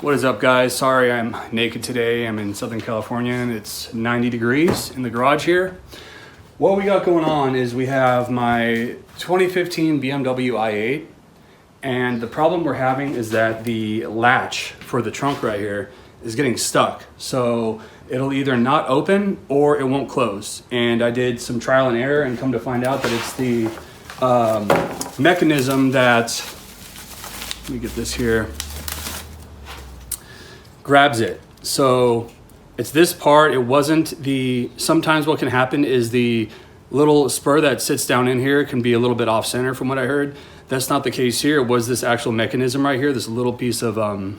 What is up, guys? Sorry I'm naked today. I'm in Southern California and it's 90 degrees in the garage here. What we got going on is we have my 2015 BMW i8, and the problem we're having is that the latch for the trunk right here is getting stuck. So it'll either not open or it won't close. And I did some trial and error and come to find out that it's the mechanism that, let me get this here, grabs it. So it's this part. It wasn't the, sometimes what can happen is the little spur that sits down in here can be a little bit off center from what I heard. That's not the case here. It was this actual mechanism right here, this little piece of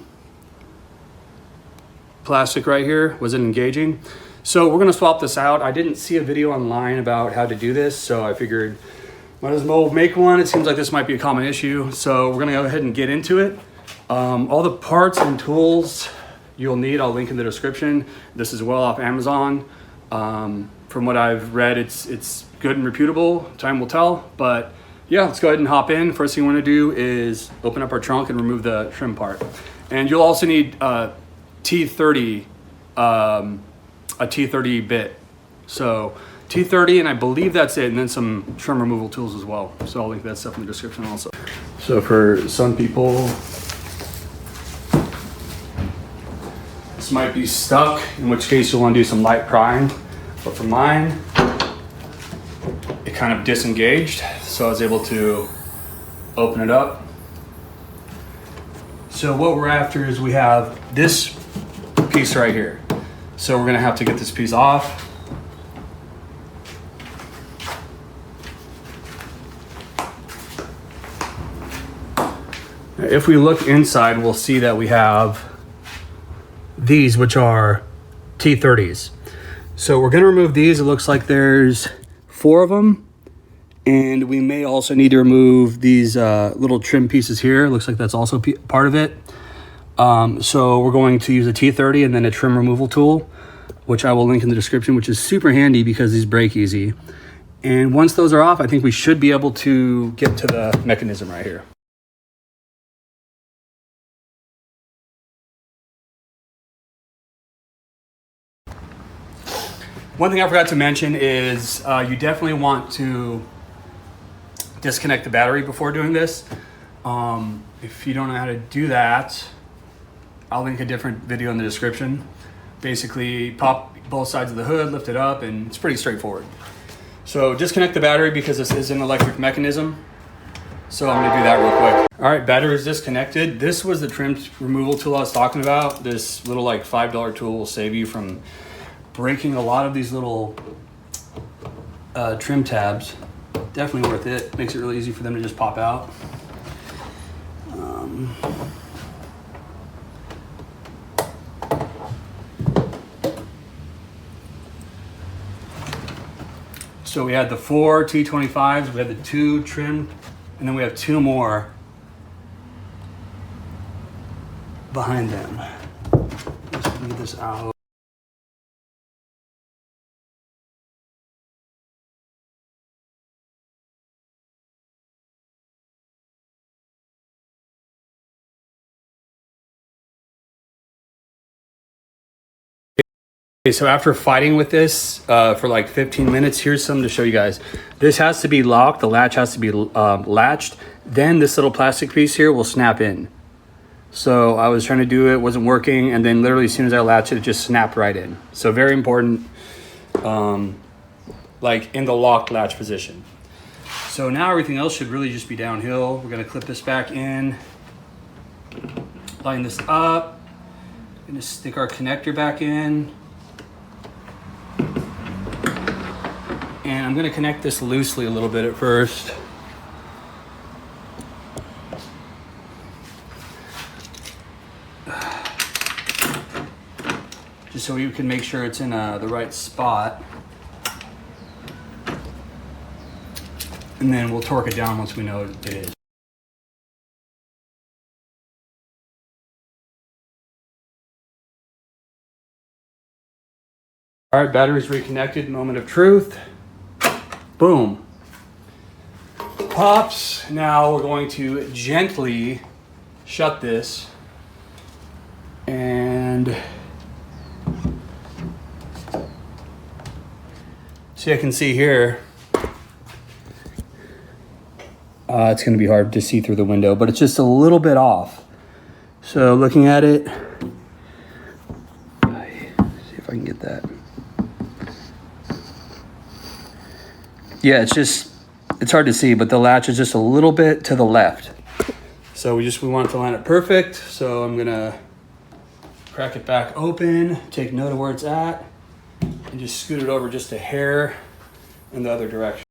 plastic right here wasn't engaging. So we're gonna swap this out. I didn't see a video online about how to do this, so I figured might as well make one. It seems like this might be a common issue. So we're gonna go ahead and get into it. All the parts and tools you'll need, I'll link in the description. This is well off Amazon. From what I've read, it's good and reputable. Time will tell, but yeah, let's go ahead and hop in. First thing we want to do is open up our trunk and remove the trim part. And you'll also need T30, a T30 bit. So T30, and I believe that's it, and then some trim removal tools as well. So I'll link that stuff in the description also. So for some people, this might be stuck, in which case you'll want to do some light prying. But for mine, it kind of disengaged, so I was able to open it up. So what we're after is we have this piece right here. So we're gonna have to get this piece off. If we look inside, we'll see that we have these, which are T30s. So we're gonna remove these. It looks like there's 4 of them. And we may also need to remove these little trim pieces here. Looks like that's also part of it. So we're going to use a T30 and then a trim removal tool, which I will link in the description, which is super handy because these break easy. And once those are off, I think we should be able to get to the mechanism right here. One thing I forgot to mention is you definitely want to disconnect the battery before doing this. If you don't know how to do that, I'll link a different video in the description. Basically, pop both sides of the hood, lift it up, and it's pretty straightforward. So disconnect the battery because this is an electric mechanism. So I'm gonna do that real quick. All right, battery is disconnected. This was the trim removal tool I was talking about. This little like $5 tool will save you from breaking a lot of these little trim tabs. Definitely worth it. Makes it really easy for them to just pop out. So we had the 4 T25s, we had the 2 trim, and then we have 2 more behind them. Let's move this out. Okay, so after fighting with this for like 15 minutes, here's something to show you guys. This has to be locked, the latch has to be latched, then this little plastic piece here will snap in. So I was trying to do it, wasn't working, and then literally as soon as I latched it, it just snapped right in. So very important, like in the locked latch position. So now everything else should really just be downhill. We're gonna clip this back in, line this up, gonna stick our connector back in. And I'm gonna connect this loosely a little bit at first. Just so you can make sure it's in the right spot. And then we'll torque it down once we know it is. All right, battery's reconnected, moment of truth. Boom. Pops. Now we're going to gently shut this And see, I can see here, it's gonna be hard to see through the window, but it's just a little bit off. So looking at it, see if I can get that. Yeah, it's hard to see, but the latch is just a little bit to the left. So we want to line it perfect. So I'm gonna crack it back open, take note of where it's at, and just scoot it over just a hair in the other direction.